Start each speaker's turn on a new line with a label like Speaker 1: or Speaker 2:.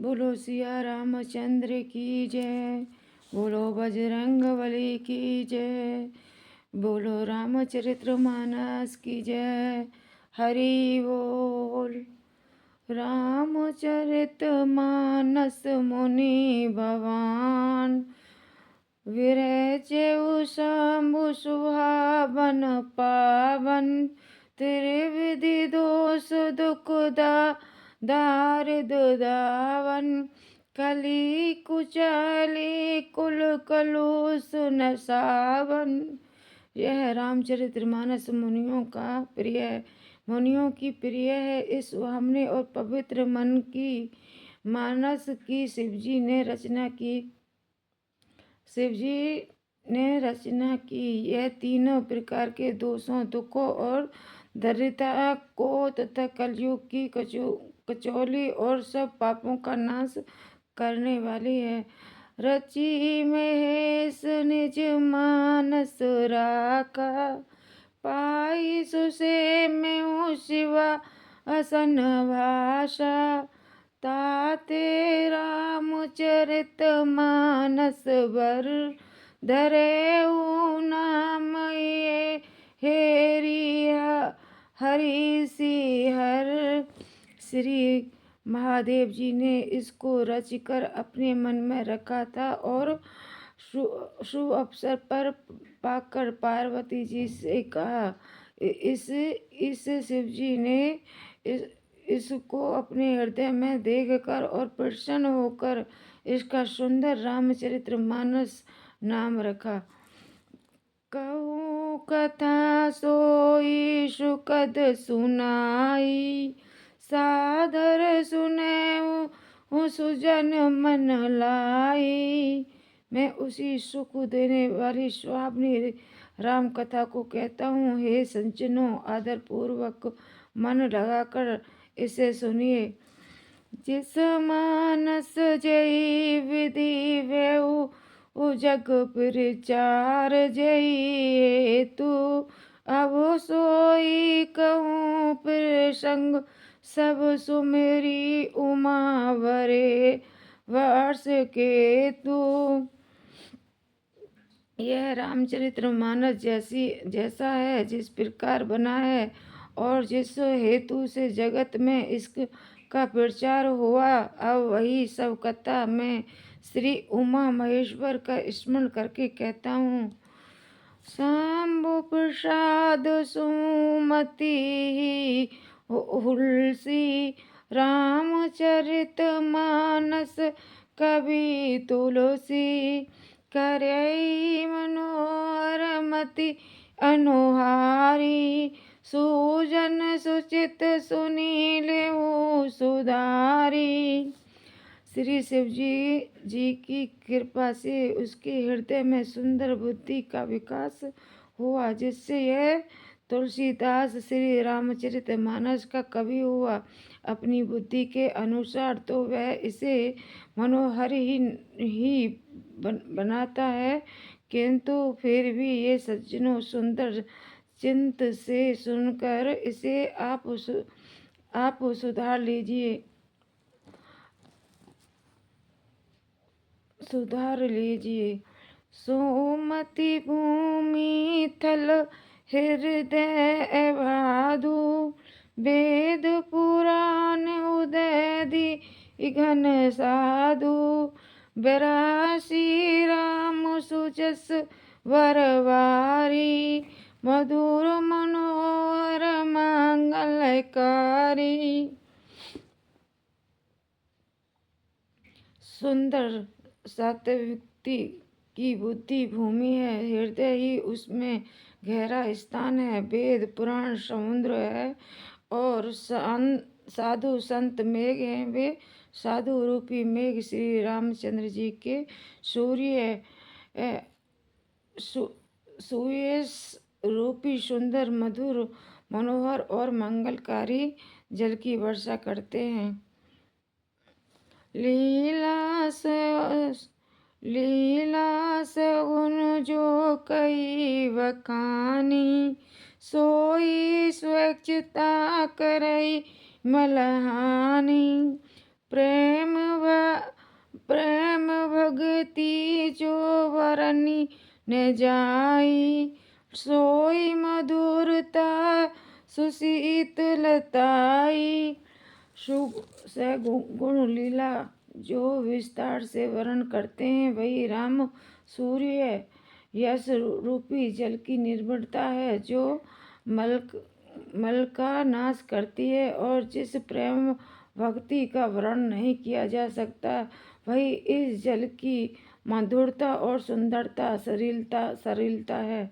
Speaker 1: बोलो सिया रामचंद्र की जय। बोलो बजरंगबली की जय। बोलो रामचरितमानस की जय। हरि बोल। रामचरितमानस मुनि भगवान विरचेउ शंभु सुहावन पावन। त्रिविधि दोष दुख दारिद दावन। कली कुचली कुल कलुष नसावन। यह रामचरितमानस मुनियों की प्रिय है। इस सुहावने और पवित्र मानस की शिवजी ने रचना की। यह तीनों प्रकार के दोषों, दुखों और दरिद्रता को तथा कलयुग की कचौली और सब पापों का नाश करने वाली है। रची महेश निज मानस राखा। पाई सुसे में शिवा असन भाषा। ताते रामचरित मानस बर धरे नाम ये हेरिया हरि सिहर। श्री महादेव जी ने इसको रचकर अपने मन में रखा था और शुभ अवसर पर पाकर पार्वती जी से कहा। इस शिवजी ने इसको अपने हृदय में देखकर और प्रसन्न होकर इसका सुंदर रामचरितमानस नाम रखा। कहूँ कथा सोई सुखद सुनाई। सादर सुने सुजन मन लाई। मैं उसी सुख देने वाली सुहावनी राम कथा को कहता हूँ। हे सज्जनों, आदर पूर्वक मन लगाकर इसे सुनिए। जिस मानस जय विधि वेउ जग प्रचार जय तू। अब सोई कहूँ प्रसंग सब सुमेरी उमा वरे वर्ष के तू। यह रामचरितमानस जैसा है, जिस प्रकार बना है और जिस हेतु से जगत में इसका प्रचार हुआ, अब वही सब कथा मैं श्री उमा महेश्वर का स्मरण करके कहता हूँ। शंभु प्रसाद सुमति हुलसी। रामचरित मानस कवि तुलसी। करई मनोहर मति अनुहारी। सुजन सुचित सुनीलेउ सुधारी। श्री शिवजी की कृपा से उसके हृदय में सुंदर बुद्धि का विकास हुआ, जिससे यह तुलसीदास श्री रामचरितमानस का कवि हुआ। अपनी बुद्धि के अनुसार तो वह इसे मनोहर ही बनाता है, किंतु फिर भी ये सज्जनों सुंदर चिंत से सुनकर इसे आप सुधार लीजिए। सोमति भूमि थल हृदय भादु। वेद पुराण उदय दी घन साधु। 82 राम सुजस वरवारी। मधुर मनोहर मंगलकारी। सुंदर सात्विक की बुद्धि भूमि है, हृदय ही उसमें गहरा स्थान है। वेद पुराण समुद्र है और साधु संत मेघ हैं। वे साधु रूपी मेघ श्री रामचंद्र जी के सूर्य रूपी सुंदर मधुर मनोहर और मंगलकारी जल की वर्षा करते हैं। लीला सगुन जो कई बखानी। सोई स्वच्छता करई मलहानी। प्रेम भगति जो वरनी न जाई, सोई मधुरता सुशीतलताई। गुण लीला जो विस्तार से वर्णन करते हैं वही राम सूर्य यश रूपी जल की निर्मलता है जो मल का नाश करती है, और जिस प्रेम भक्ति का वर्णन नहीं किया जा सकता वही इस जल की मधुरता और सुंदरता सरीलता है।